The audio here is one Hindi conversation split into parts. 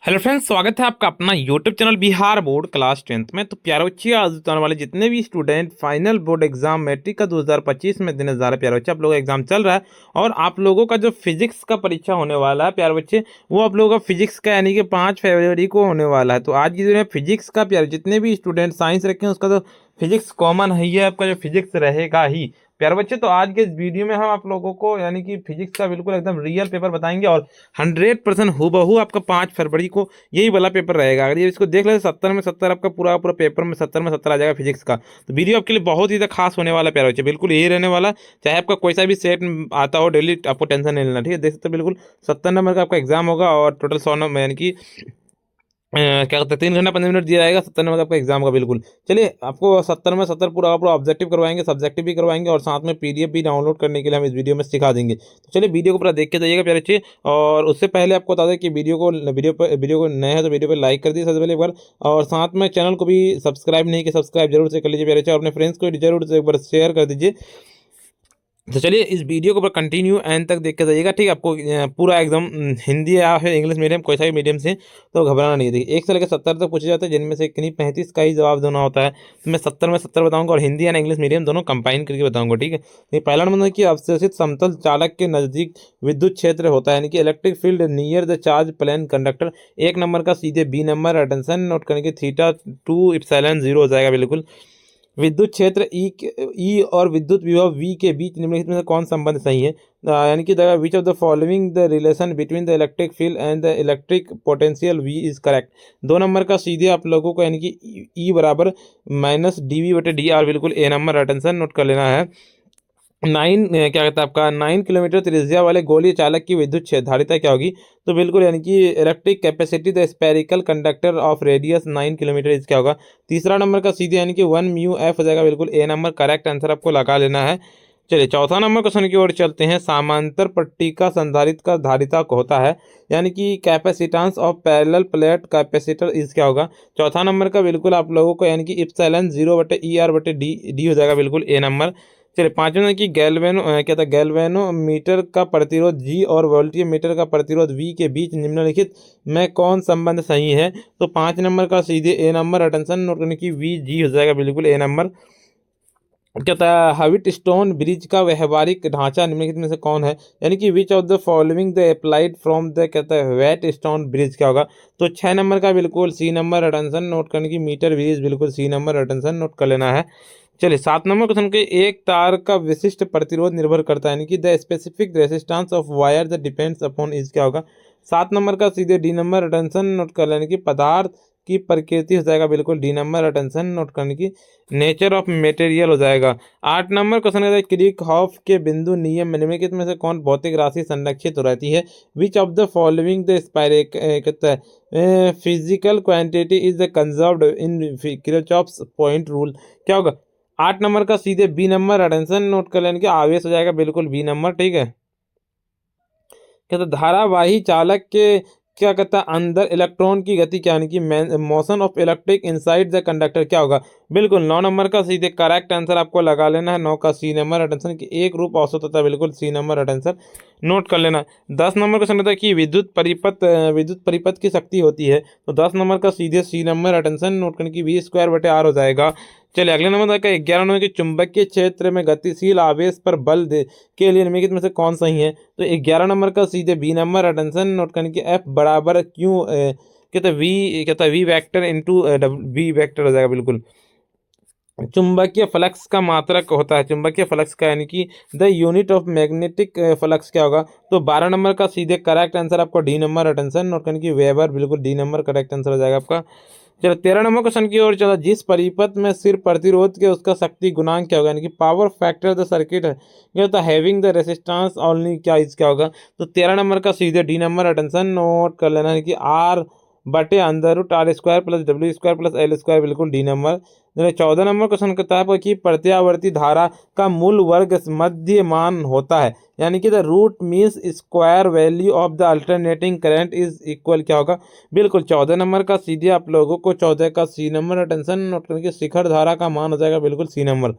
हेलो फ्रेंड्स, स्वागत है आपका अपना YouTube channel Bihar board class 10th में। तो प्यारे बच्चे, आज आने वाले जितने भी student final board exam matric का 2025 में देने जा रहे हैं प्यारे बच्चे, आप लोगों का एग्जाम चल रहा है और आप लोगों का जो फिजिक्स का परीक्षा होने वाला है प्यारे बच्चे, वो आप लोगों का फिजिक्स का यानी कि 5 फरवरी को होने वाला है। तो आज की दिन में फिजिक्स का प्यारे जितने भी स्टूडेंट साइंस रखे हैं उसका तो फिजिक्स कॉमन है ही है, आपका जो फिजिक्स रहेगा ही प्यारे बच्चे। तो आज के इस वीडियो में हम आप लोगों को यानी कि फिजिक्स का बिल्कुल एकदम रियल पेपर बताएंगे और 100% हूबहू आपका 5 फरवरी को यही वाला पेपर रहेगा। अगर ये इसको देख ले 70 में 70 आपका पूरा पूरा पेपर में 70 में 70 आ जाएगा फिजिक्स का। तो वीडियो आपके लिए बहुत ही ज़्यादा खास होने वाला है प्यारे बच्चे, बिल्कुल यही रहने वाला। चाहे आपका कोई सा भी सेट आता हो डेली, आपको टेंशन नहीं लेना, ठीक है। देख सकते बिल्कुल 70 नंबर का आपका एग्जाम होगा और टोटल 100 नंबर यानी कि क्या कहते हैं 3 घंटा 15 मिनट दिया जाएगा 70 नंबर का आपका एग्जाम का। बिल्कुल चलिए, आपको 70 में 70 पूरा पूरा ऑब्जेक्टिव करवाएंगे, सब्जेक्टिव भी करवाएंगे और साथ में पीडीएफ भी डाउनलोड करने के लिए हम इस वीडियो में सिखा देंगे। तो चलिए वीडियो को पूरा देख के जाइएगा प्यारे बच्चे। और उससे पहले आपको बता दें कि वीडियो को नए हैं तो वीडियो पर लाइक कर दीजिए सबसे पहले एक बार, और साथ में चैनल को भी सब्सक्राइब नहीं किया, सब्सक्राइब जरूर से कर लीजिए प्यारे बच्चे, और अपने फ्रेंड्स को जरूर से एक बार शेयर कर दीजिए। तो चलिए इस वीडियो को कंटिन्यू एंड तक देख के जाइएगा, ठीक है। आपको पूरा एकदम हिंदी या फिर इंग्लिश मीडियम कोई सा भी मीडियम से तो घबराना नहीं है। देखिए 1 से लेकर 70 तक पूछे जाते हैं, जिनमें से किन्हीं 35 का ही जवाब देना होता है। तो मैं 70 में 70 बताऊंगा और हिंदी या इंग्लिश मीडियम दोनों कंबाइन करके बताऊंगा, ठीक है। ये पहला नंबर है कि अवशोषित समतल चालक के नजदीक विद्युत क्षेत्र होता है, यानी कि electric field near the charge plane conductor. 1 नंबर का सीधे बी नंबर, अटेंशन नोट करने की θ2ε0 हो जाएगा बिल्कुल। विद्युत क्षेत्र ई और विद्युत विभव वी के बीच निम्नलिखित में से कौन संबंध सही है। यानी कि the which of the following the relation between the electric field and the electric potential V is correct. 2 नंबर का सीधे आप लोगों को यानी कि ई बराबर -dV/dr, बिल्कुल ए नंबर अटेंशन नोट कर लेना है। 9 क्या कहता है आपका 9 किलोमीटर त्रिज्या वाले गोलीय चालक की विद्युत क्षेत्र धारिता क्या होगी। तो बिल्कुल यानी कि electric capacity the spherical conductor of radius 9 kilometre इस क्या होगा। तीसरा नंबर का सीधे यानी कि 1μF हो जाएगा, बिल्कुल ए नंबर करेक्ट आंसर आपको लगा लेना है। चलिए चौथा नंबर क्वेश्चन की ओर चलते हैं। समांतर पट्टी का संधारित्र का धारिता होता है, यानी कि capacitance of parallel plate capacitor इस क्या होगा। चौथा नंबर का बिल्कुल आप लोगों को यानी कि इप्सिलॉन 0/ER/डी हो जाएगा, बिल्कुल ए नंबर। चलिए पांचवें नंबर की क्या था गैल्वेनोमीटर का प्रतिरोध जी और वोल्टीमीटर का प्रतिरोध वी के बीच निम्नलिखित में कौन संबंध सही है। तो 5 नंबर का सीधे ए नंबर अटेंशन नोट करने की वी जी हो जाएगा, बिल्कुल ए नंबर। क्या था हविट स्टोन ब्रिज का व्यवहारिक ढांचा निम्नलिखित में से कौन है, यानी कि which of the following the applied from the कहता है वेट स्टोन ब्रिज क्या होगा। तो 6 नंबर का बिल्कुल सी नंबर अटेंशन नोट करने की मीटर ब्रिज, बिल्कुल सी नंबर अटेंशन नोट कर लेना है। चलिए 7 नंबर क्वेश्चन के एक तार का विशिष्ट प्रतिरोध निर्भर करता है, यानी कि the specific resistance of wire the depends upon is क्या होगा। 7 नंबर का सीधे डी नंबर अटेंशन नोट कर लेने की पदार्थ की प्रकृति हो जाएगा, बिल्कुल डी नंबर अटेंशन नोट करने की नेचर ऑफ मटेरियल हो जाएगा। 8 नंबर क्वेश्चन है क्रिकहॉफ के बिंदु नियम में निम्नलिखित में से कौन भौतिक राशि संरक्षित हो रहती है। विच ऑफ द फॉलोइंग द कहता है physical quantity is the conserved in Kirchhoff's point rule क्या होगा। 8 नंबर का सीधे बी नंबर अटेंशन नोट कर लेने के आवेश हो जाएगा, बिल्कुल बी नंबर, ठीक है। कहता धारावाही चालक के क्या कहता है अंदर इलेक्ट्रॉन की गति क्या, यानी कि motion of electric inside the conductor क्या होगा। बिल्कुल 9 नंबर का सीधे करेक्ट आंसर आपको लगा लेना है। 9 का सी नंबर अटेंशन की एक रूप औसत होता है, बिल्कुल सी नंबर अटेंशन नोट कर लेना। 10 नंबर क्वेश्चन होता है कि विद्युत परिपथ की शक्ति होती है। तो 10 नंबर का सीधे सी नंबर अटेंशन नोट करने की V²/R हो जाएगा। चलिए अगले नंबर का 11 नंबर की चुंबकीय क्षेत्र में गतिशील आवेश पर बल दे के लिए निम्नलिखित में से कौन सही है। तो 11 नंबर का सीधे बी नंबर अटेंशन नोट करने की F बराबर क्यों कहता है V vector into V vector हो जाएगा, बिल्कुल। चुंबकीय फ्लक्स का मात्रक होता है, चुंबकीय फ्लक्स का यानी कि the unit of magnetic flux क्या होगा। तो 12 नंबर का सीधे करेक्ट आंसर आपको डी नंबर अटेंशन नोट करने की वेबर, बिल्कुल डी नंबर करेक्ट आंसर हो जाएगा आपका। चलो 13 नंबर क्वेश्चन की ओर चला। जिस परिपथ में सिर्फ प्रतिरोध के उसका शक्ति गुणांक क्या होगा, यानी कि पावर फैक्टर द सर्किट है क्या होता है हैविंग द रेसिस्टेंस ओनली क्या इस क्या होगा। तो 13 नंबर का सीधे डी नंबर अटेंशन नोट कर लेना है कि R/√R² + W² + L², बिल्कुल डी नंबर। 14 नंबर क्वेश्चन कहता है कि प्रत्यावर्ती धारा का मूल वर्ग मध्य मान होता है, यानी कि the root means square value of the alternating current is equal क्या होगा। बिल्कुल 14 नंबर का सीधे आप लोगों को 14 का सी नंबर अटेंशन नोट करके शिखर धारा का मान हो जाएगा, बिल्कुल सी नंबर।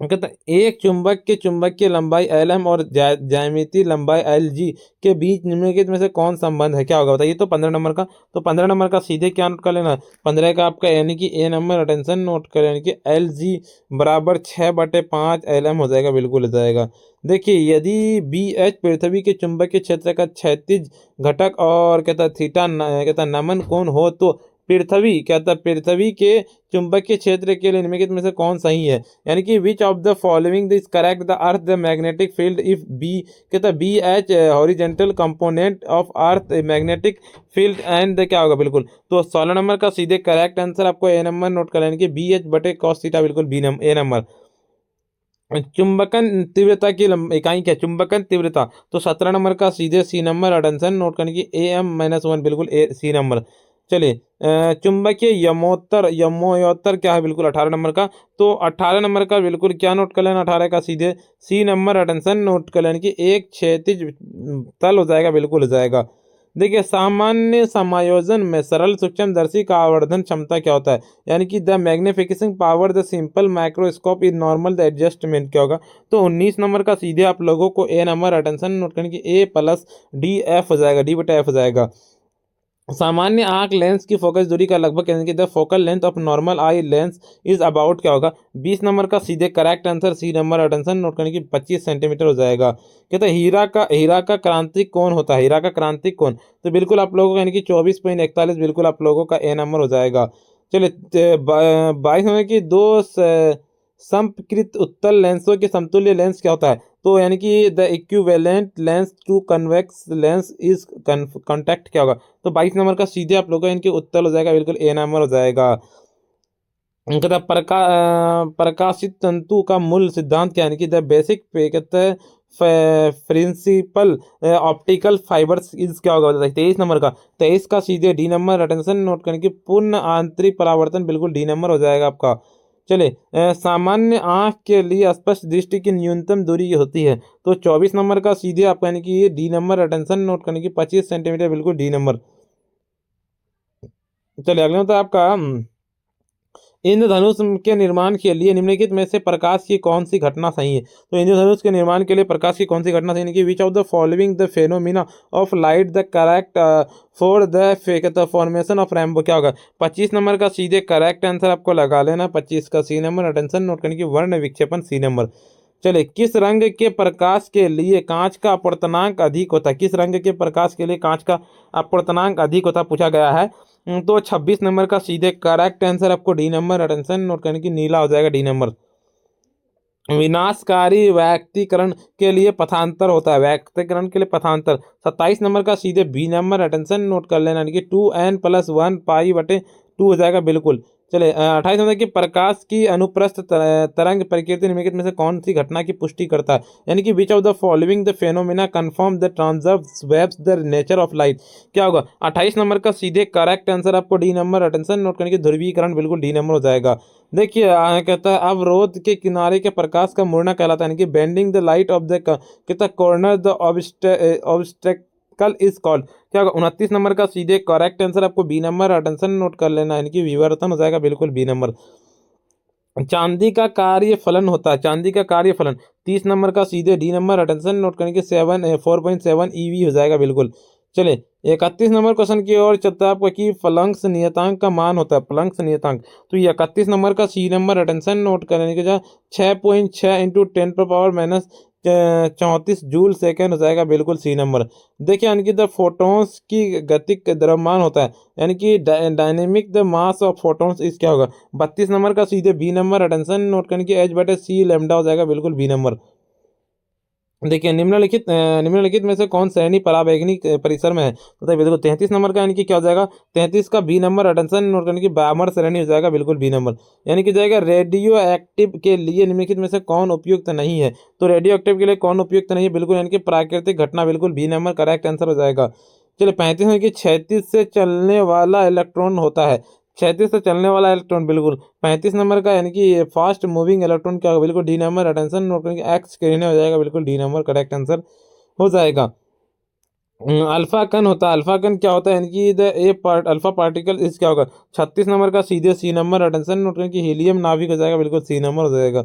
कहता है एक चुंबक के चुंबकीय लंबाई एल एम और ज्यामितीय लंबाई एल जी के बीच निम्नलिखित में से कौन संबंध है, क्या होगा बताइए। तो 15 नंबर का, तो 15 नंबर का सीधे क्या नोट कर लेना, 15 का आपका यानी कि ए नंबर अटेंशन नोट कर, यानी कि एल जी बराबर 6/5 एल एम हो जाएगा, बिल्कुल हो जाएगा। देखिए यदि बी एच पृथ्वी के चुंबकीय क्षेत्र का क्षैतिज घटक और कहता थीटा कहता नमन कोण हो तो पृथ्वी कहता पृथ्वी के चुंबकीय क्षेत्र के लिए निम्नलिखित में से कौन सही है, यानी कि which of the following this correct the earth the magnetic field if B कहता B H horizontal component of earth magnetic field and the क्या होगा, बिल्कुल। तो 16 नंबर का सीधे करेक्ट आंसर आपको ए नंबर नोट कर लेना कि बी एच बटे कॉस थीटा, बिल्कुल बी नंबर ए नंबर। चुंबकन तीव्रता की इकाई क्या, चुंबकन तीव्रता, तो 17 नंबर का सीधे सी नंबर अटेंशन नोट करने की ए एम माइनस वन, बिल्कुल ए सी नंबर। चलिए चुंबकीय यमोत्तर क्या है, बिल्कुल 18 नंबर का। तो 18 नंबर का बिल्कुल क्या नोट कर लेना, 18 का सीधे सी नंबर अटेंशन नोट कर लेना कि एक क्षैतिज तल हो जाएगा, बिल्कुल हो जाएगा। देखिए सामान्य समायोजन में सरल सूक्ष्मदर्शी का आवर्धन क्षमता क्या होता है, यानी कि the magnification power the simple microscope is normal the adjustment क्या होगा। तो 19 नंबर का सीधे आप लोगों को ए नंबर अटेंशन नोट करने की ए प्लस डी एफ हो जाएगा, डी बटा एफ हो जाएगा। सामान्य आंख लेंस की फोकस दूरी का लगभग यानी कि the focal length of normal eye lens is about क्या होगा। 20 नंबर का सीधे करेक्ट आंसर सी नंबर अटेंशन नोट करने की 25 सेंटीमीटर हो जाएगा। कहते हैं हीरा का क्रांतिक कोण होता है, हीरा का क्रांतिक कोण, तो बिल्कुल आप लोगों का यानी कि 24.41, बिल्कुल आप लोगों का ए नंबर हो जाएगा। चलिए 22 नंबर की समकृत उत्तल लेंसों के समतुल्य लेंस क्या होता है, तो यानी कि the equivalent lens to convex lens is contact क्या होगा। तो 22 नंबर का सीधे आप लोगों का इनके उत्तर हो जाएगा, बिल्कुल ए नंबर हो जाएगा। उनका था प्रकाशित तंतु का मूल सिद्धांत क्या है, यानी कि द बेसिक पे कहते हैं प्रिंसिपल ऑप्टिकल फाइबर्स इज क्या होगा बताइए। 23 नंबर का, 23 का सीधे डी नंबर अटेंशन नोट करने की पूर्ण आंतरिक परावर्तन, बिल्कुल डी नंबर हो जाएगा आपका। चलिए सामान्य आंख के लिए स्पष्ट दृष्टि की न्यूनतम दूरी ये होती है, तो 24 नंबर का सीधे आप यानी कि ये डी नंबर अटेंशन नोट करने की 25 सेंटीमीटर, बिल्कुल डी नंबर। चलिए अगला होता है आपका इंद्रधनुष के निर्माण के लिए निम्नलिखित में से प्रकाश की कौन सी घटना सही है। तो इंद्रधनुष के निर्माण के लिए प्रकाश की कौन सी घटना सही है कि which of the following the phenomena of light the correct for the formation of rainbow क्या होगा। 25 नंबर का सीधे करेक्ट आंसर आपको लगा लेना, 25 का सी नंबर अटेंशन नोट करने की वर्ण विक्षेपण सी नंबर। चलिए किस रंग के प्रकाश के लिए कांच का अपवर्तनांक अधिक होता है, किस रंग के प्रकाश के लिए कांच का अपवर्तनांक अधिक होता पूछा गया है। तो 26 नंबर का सीधे करेक्ट आंसर आपको डी नंबर अटेंशन नोट करने की नीला हो जाएगा, डी नंबर। विनाशकारी व्यक्तिकरण के लिए पथांतर होता है, व्यक्तिकरण के लिए पथांतर। 27 नंबर का सीधे बी नंबर अटेंशन नोट कर लेना, यानी कि 2n+1 पाई बटे 2 हो जाएगा, बिल्कुल। चले 28 नंबर की प्रकाश की अनुप्रस्थ तरंग प्रकृति निम्नलिखित में से कौन सी घटना की पुष्टि करता है, यानी कि which of the following the phenomena confirm the transverse waves the nature of light क्या होगा। 28 नंबर का सीधे करेक्ट आंसर आपको डी नंबर अटेंशन नोट करने की ध्रुवीकरण, बिल्कुल डी नंबर हो जाएगा। देखिए कहता है अवरोध के किनारे के प्रकाश का मुड़ना कहलाता है, यानी कि bending the light of the कहता corner the obstacle is called क्या होगा। 29 नंबर का सीधे करेक्ट आंसर आपको बी नंबर अटेंशन नोट कर लेना, यानी कि विवर्तन हो जाएगा, बिल्कुल बी नंबर। चांदी का कार्य फलन होता है, चांदी का कार्य फलन। 30 नंबर का सीधे डी नंबर अटेंशन नोट करने के 4.7 ईवी हो जाएगा, बिल्कुल। चलिए 31 नंबर क्वेश्चन की ओर चलता है आपका कि फ्लक्स नियतांक का मान होता है, फ्लक्स नियतांक। तो ये 31 नंबर का सी नंबर अटेंशन नोट करने के जो 6.6 इंटू 10⁻⁻34 जूल सेकेंड हो जाएगा, बिल्कुल सी नंबर। देखिए यानी कि द फोटोन्स की गति द्रव्यमान होता है, यानी कि dynamic the mass of photons इस क्या होगा। 32 नंबर का सीधे बी नंबर अटेंशन नोट करने की एच बटे सी लेमडा हो जाएगा, बिल्कुल बी नंबर। देखिए निम्नलिखित में से कौन श्रेणी परावैंगनिक परिसर में है, तो बिल्कुल 33 नंबर का यानी कि क्या हो जाएगा, 33 का बी नंबर अटेंशन नोट करने की बामर श्रेणी हो जाएगा, बिल्कुल बी नंबर। यानी कि जाएगा रेडियो एक्टिव के लिए निम्नलिखित में से कौन उपयुक्त नहीं है, तो रेडियो एक्टिव के लिए कौन उपयुक्त नहीं है, बिल्कुल यानी कि प्राकृतिक घटना, बिल्कुल बी नंबर करेक्ट आंसर हो जाएगा। चलिए 35 में कि 36 से चलने वाला इलेक्ट्रॉन होता है, 36 से चलने वाला इलेक्ट्रॉन, बिल्कुल 35 नंबर का यानी कि फास्ट मूविंग इलेक्ट्रॉन क्या होगा, बिल्कुल डी नंबर अटेंशन नोट करने की एक्स कहने हो जाएगा, बिल्कुल डी नंबर करेक्ट आंसर हो जाएगा। अल्फा कण होता है, अल्फा कण क्या होता है, यानी कि the A part alpha particle इस क्या होगा। 36 नंबर का सीधे सी नंबर अटेंशन नोट करने की हीलियम नाभिक हो जाएगा, बिल्कुल सी नंबर हो जाएगा।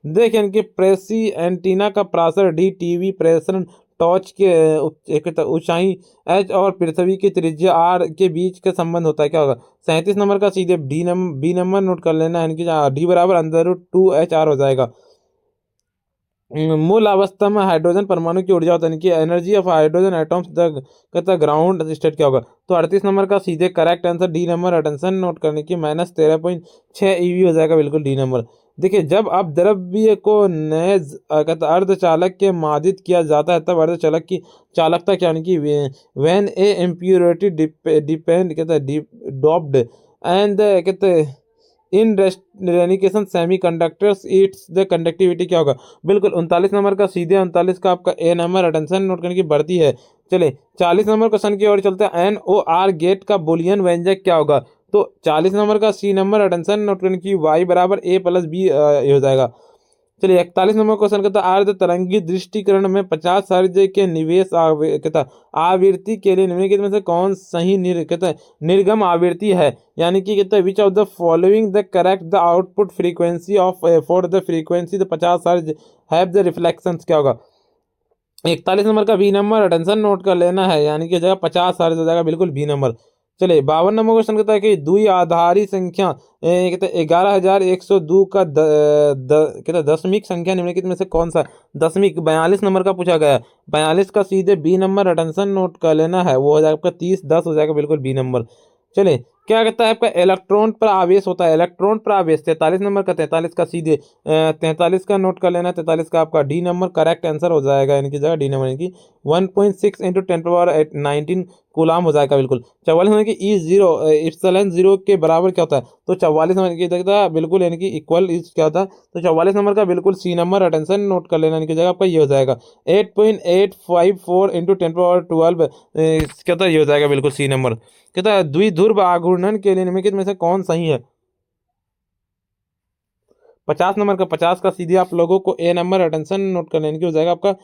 देखिए इनकी प्रेसी एंटीना का प्रासर डी, टीवी प्रेषण टॉर्च के एक ऊंचाई एच और पृथ्वी की त्रिज्या आर के बीच का संबंध होता है, क्या होगा? 37 नंबर का सीधे बी नंबर नोट कर लेना है, इनकी डी बराबर अंडर रूट 2 HR हो जाएगा। मूल अवस्था में हाइड्रोजन परमाणु की ऊर्जा होता है, इनकी energy of hydrogen atoms the कहता है ग्राउंड स्टेट, क्या होगा? तो 38 नंबर का सीधे correct answer D number, attention note करने की -13.6 EV हो जाएगा, बिल्कुल डी नंबर। देखिए जब आप द्रव्य को नए कहता है अर्धचालक के मादित किया जाता है तब अर्धचालक की चालकता क्या, यानी कि व्हेन ए इम्प्योरिटी डिपेंड कहता है डॉप्ड एंड कहते हैं इन रेनिकेशन सेमीकंडक्टर्स इट्स द कंडक्टिविटी, क्या होगा? बिल्कुल 39 नंबर का सीधे 39 का आपका ए नंबर, अटेंशन नोट करने की बढ़ती है। चलिए 40 नंबर क्वेश्चन की ओर चलते हैं। NOR गेट का बुलियन व्यंजक क्या होगा? तो 40 नंबर का सी नंबर, अटेंशन नोट करने की y बराबर A+B हो जाएगा। चलिए 41 नंबर क्वेश्चन कहता है अर्ध तरंगी दृष्टिकरण में 50 हर्ज के निवेश कहता है आवृत्ति के लिए निम्नलिखित में से कौन सही कहता है निर्गम आवृत्ति है, यानी कि कहता है विच of the following the correct the output frequency of for the frequency the 50 हर्ज हैव द रिफ्लेक्शंस, क्या होगा? 41 नंबर का बी नंबर, अटेंशन नोट कर लेना है, यानी कि जगह 50 हर्ज हो जाएगा, बिल्कुल बी नंबर। चलिए 52 नंबर क्वेश्चन कहता है कि द्विआधारी संख्या कहते हैं 11,102 का कहता है दशमिक संख्या निम्नलिखित में से कौन सा दशमिक 42 नंबर का पूछा गया है। 42 का सीधे बी नंबर, अटेंशन नोट कर लेना है, वो हो जाएगा आपका 3010 हो जाएगा, बिल्कुल बी नंबर। चलिए क्या कहता है आपका इलेक्ट्रॉन पर आवेश होता है, इलेक्ट्रॉन पर आवेश 43 नंबर का 43 का सीधे 43 का नोट कर लेना, 43 का आपका डी नंबर करेक्ट आंसर हो जाएगा, इनकी जगह डी नंबर यानी 1.6 इंटू 10⁻19 कूलाम हो जाएगा, बिल्कुल। 44 नंबर की E0 इप्सिलॉन 0 के बराबर क्या होता है? तो 44 नंबर की जगह बिल्कुल यानी कि इक्वल इज क्या होता है? तो 44 नंबर का बिल्कुल सी नंबर, अटेंशन नोट कर लेना, इनकी जगह आपका ये हो जाएगा 8.854 इंटू 10⁻12 क्या होता है, ये हो जाएगा बिल्कुल सी नंबर। कहता है द्विध्रुव आघूर्णन के लिए निम्नलिखित में से कौन सही है? 50 नंबर का 50 का सीधे आप लोगों को ए नंबर, अटेंशन नोट कर लेने की हो जाएगा आपका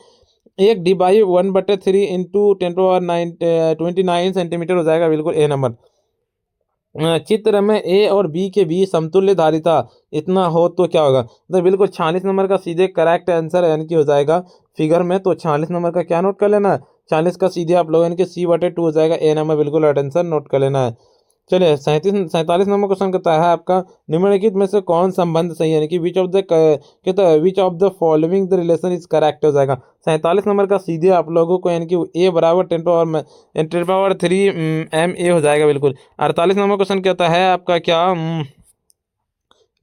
1/1/3 इंटू 10⁻29 सेंटीमीटर हो जाएगा, बिल्कुल ए नंबर। चित्र में ए और बी के बीच समतुल्य धारिता इतना हो तो क्या होगा? तो बिल्कुल 46 नंबर का सीधे करेक्ट आंसर यानी कि हो जाएगा फिगर में, तो 46 नंबर का क्या नोट कर लेना है? 40 का सीधे आप लोगों के C/2 हो जाएगा, ए नंबर बिल्कुल अटेंशन नोट कर लेना है। चलिए 47 नंबर क्वेश्चन कहता है आपका निम्नलिखित में से कौन संबंध सही है, यानी कि विच ऑफ द कहता है विच of the following the relation is correct हो जाएगा। 47 नंबर का सीधे आप लोगों को यानी कि ए बराबर 10⁻3 हो जाएगा, बिल्कुल। 48 नंबर क्वेश्चन कहता है आपका क्या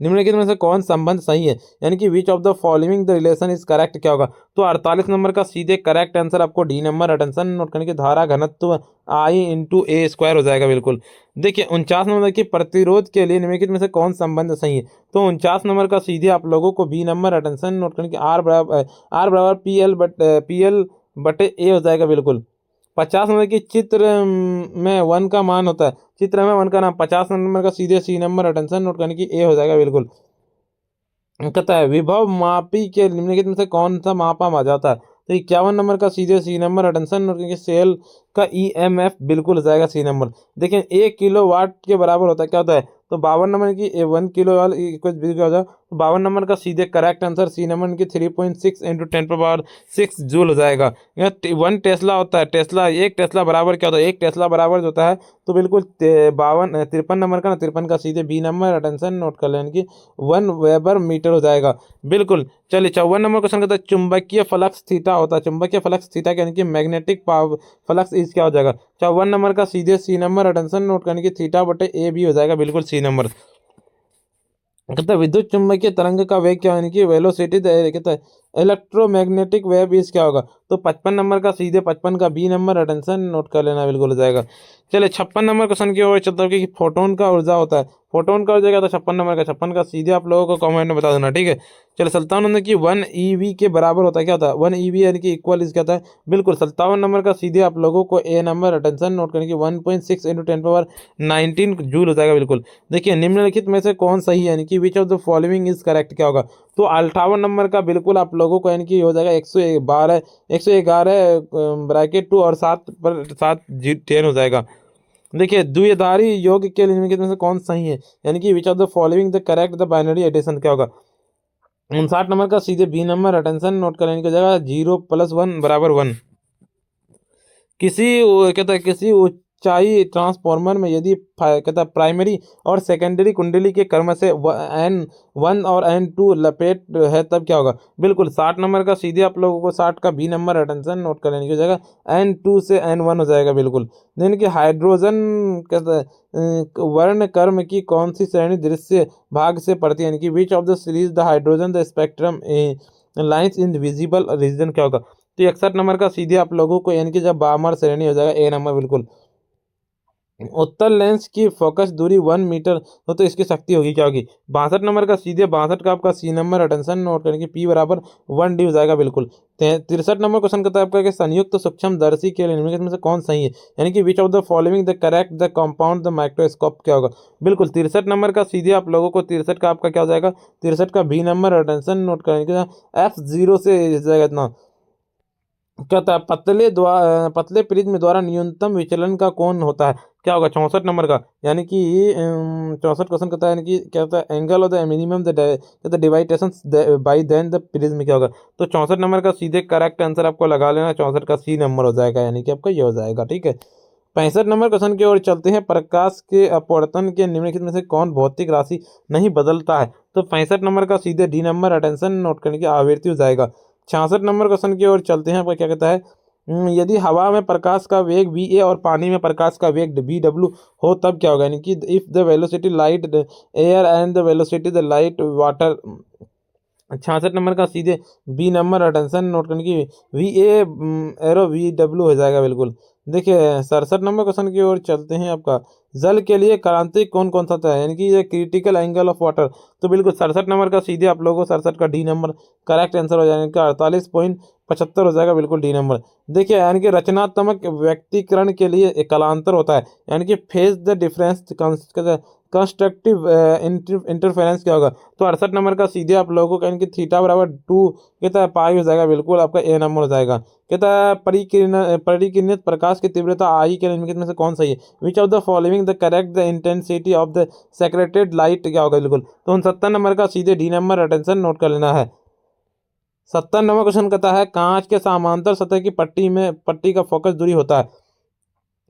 निम्नलिखित में से कौन संबंध सही है, यानी कि which of the following the relation is correct, क्या होगा? तो 48 नंबर का सीधे करेक्ट आंसर आपको डी नंबर, अटेंशन नोट करने की धारा घनत्व I/A² हो जाएगा, बिल्कुल। देखिए 49 नंबर की प्रतिरोध के लिए निम्नलिखित में से कौन संबंध सही है? तो 49 नंबर का सीधे आप लोगों को बी नंबर, अटेंशन नोट करने की R बराबर PL/A हो जाएगा, बिल्कुल। 50 नंबर की चित्र में वन का मान होता है, चित्र में वन का नाम 50 नंबर का सीधे सी नंबर, अटेंशन नोट करने की ए हो जाएगा, बिल्कुल। कहता है विभव मापी के निम्नलिखित में से कौन सा मापा मा जाता है? तो 51 नंबर का सीधे सी नंबर, अटेंशन नोट करने की सेल का EMF बिल्कुल हो जाएगा सी नंबर। देखिए 1 किलोवाट के बराबर होता है, क्या होता है? तो 52 नंबर की 1 किलो वाट इक्वल हो जाए, तो 52 नंबर का सीधे करेक्ट आंसर सी नंबर की 3.6 इंटू 10⁻6 जूल हो जाएगा। यहाँ 1 टेस्ला होता है, टेस्ला 1 टेस्ला बराबर क्या होता है? 1 टेस्ला बराबर जो होता है तो बिल्कुल 53 नंबर का ना 53 का सीधे बी नंबर, अटेंशन नोट कर लेने की 1 वेबर मीटर हो जाएगा, बिल्कुल। चलिए 54 नंबर क्वेश्चन कहता है चुंबकीय फ्लक्स थीटा होता है, चुंबकीय फ्लक्स थीटा यानी कि मैग्नेटिक पावर फ्लक्स इज क्या हो जाएगा? 54 नंबर का सीधे सी नंबर, अटेंशन नोट करने की θ/A भी हो जाएगा, बिल्कुल सी नंबर। कहता है विद्युत चुम्बकीय तरंग का वेग क्या, यानी कि वेलोसिटी कहता है इलेक्ट्रोमैग्नेटिक वेव इज क्या होगा? तो 55 नंबर का सीधे 55 का बी नंबर, अटेंशन नोट कर लेना, बिल्कुल हो जाएगा। चलिए 56 नंबर क्वेश्चन की ओर चलता है कि फोटोन का ऊर्जा होता है, फोटोन का ऊर्जा क्या था? 56 नंबर का 56 का सीधे आप लोगों को कमेंट में बता देना, ठीक है। चलिए 57 नंबर की 1 EV के बराबर होता है, क्या होता है? 1 EV यानी कि इक्वल इज क्या होता है? बिल्कुल 57 नंबर का सीधे आप लोगों को ए नंबर, अटेंशन नोट करने की 1.6 इंटू 10⁻19 जूल हो जाएगा, बिल्कुल। देखिए निम्नलिखित में से कौन सही है, यानी कि which of the following is correct, क्या होगा? तो 58 नंबर का बिल्कुल आप लोगों को यानी कि हो जाएगा 111 ब्रैकेट 2 और 7 पर 7 10 हो जाएगा। देखिए द्विआधारी योग के लिए निम्नलिखित में से कौन सही है, यानी कि which of the following the correct the binary addition, क्या होगा? 59 नंबर का सीधे बी नंबर अटेंशन नोट कर लेने की जगह 0+1 = 1। कहता है किसी ऊंचाई ट्रांसफार्मर में यदि कहता है प्राइमरी और सेकेंडरी कुंडली के क्रम से N1 और N2 लपेट है तब क्या होगा। बिल्कुल 60 नंबर का सीधे आप लोगों को 60 का बी नंबर अटेंशन नोट कर लेने की जगह N2 से N1 हो जाएगा। बिल्कुल देन की हाइड्रोजन कहता है वर्ण क्रम की कौन सी श्रेणी दृश्य भाग से पड़ती है, यानी कि which of the series the hydrogen the spectrum lines in visible region क्या होगा। तो 61 नंबर का सीधे आप लोगों को यानी कि जब बामर श्रेणी हो जाएगा ए नंबर। बिल्कुल उत्तर लेंस की फोकस दूरी 1 मीटर तो इसकी शक्ति होगी क्या होगी 62 नंबर का सीधे 62 का आपका सी नंबर अटेंशन नोट करेंगे पी बराबर 1D हो जाएगा। बिल्कुल 63 नंबर क्वेश्चन कहता है आपका कि संयुक्त सूक्ष्म दर्शी के लिए निम्नलिखित में से कौन सही है, यानी कि which of the following the correct the compound the microscope क्या होगा। बिल्कुल 63 नंबर का सीधे आप लोगों को 63 का आपका क्या हो जाएगा 63 का बी नंबर अटेंशन नोट करेंगे F0 से जाएगा इतना। कहता है पतले प्रिज्म द्वारा न्यूनतम विचलन का कौन होता है क्या होगा 64 नंबर का, यानी कि 64 क्वेश्चन कहता है यानी कि क्या होता है angle of the minimum the deviation by then the prism क्या होगा। तो 64 नंबर का सीधे करेक्ट आंसर आपको लगा लेना 64 का सी नंबर हो जाएगा, यानी कि आपका ये हो जाएगा। ठीक है 65 नंबर क्वेश्चन की ओर चलते हैं। प्रकाश के अपवर्तन के निम्नलिखित में से कौन भौतिक राशि नहीं बदलता है। तो 65 नंबर का सीधे डी नंबर अटेंशन नोट करने की आवृत्ति हो जाएगा। 66 नंबर क्वेश्चन की ओर चलते हैं। आपका क्या कहता है यदि हवा में प्रकाश का वेग VA और पानी में प्रकाश का वेग BW हो तब क्या होगा, यानी कि if the velocity light air and the velocity the light water. 66 number का सीधे बी नंबर अटेंशन नोट करने की VA एरो VW हो जाएगा। बिल्कुल देखिए 67 नंबर क्वेश्चन की ओर चलते हैं। आपका जल के लिए क्रांतिक कौन कौन सा था, यानी कि ये क्रिटिकल एंगल ऑफ वाटर। तो बिल्कुल 67 नंबर का सीधे आप लोगों को 67 का डी नंबर करेक्ट आंसर हो जाएगा 48.75 हो जाएगा। बिल्कुल डी नंबर देखिए यानी कि रचनात्मक व्यक्तिकरण के लिए एक कलांतर होता है, यानी कि face the difference constructive interference क्या होगा। तो 68 नंबर का सीधे आप लोगों का इनकी थीटा बराबर 2 कहता है पाई हो जाएगा। बिल्कुल आपका ए नंबर हो जाएगा। कहता है परिकिरणित प्रकाश की तीव्रता आई के निम्नलिखित में से कौन सही है, विच of the following the correct the intensity of the secreted light क्या होगा। बिल्कुल तो 69 नंबर का सीधे डी नंबर अटेंशन नोट कर लेना है। 70 नंबर क्वेश्चन कहता है कांच के समांतर सतह की पट्टी का फोकस दूरी होता है।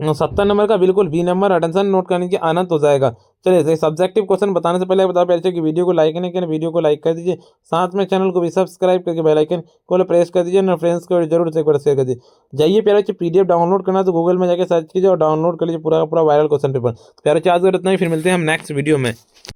70 नंबर का बिल्कुल बी नंबर अटेंशन नोट करने की आनंद हो जाएगा। चलिए सब्जेक्टिव क्वेश्चन बताने से पहले बता पहले कि वीडियो को लाइक नहीं करें, वीडियो को लाइक कर दीजिए, साथ में चैनल को भी सब्सक्राइब करके बेल आइकन को प्रेस कर दीजिए और फ्रेंड्स को जरूर से एक बार शेयर कर दीजिए। जाइए प्यारे बच्चे PDF डाउनलोड करना तो गूगल में जाकर सर्च कीजिए और डाउनलोड कर लीजिए पूरा का पूरा वायरल क्वेश्चन पेपर। प्यारे बच्चे आज इतना ही, फिर मिलते हैं हम नेक्स्ट वीडियो में।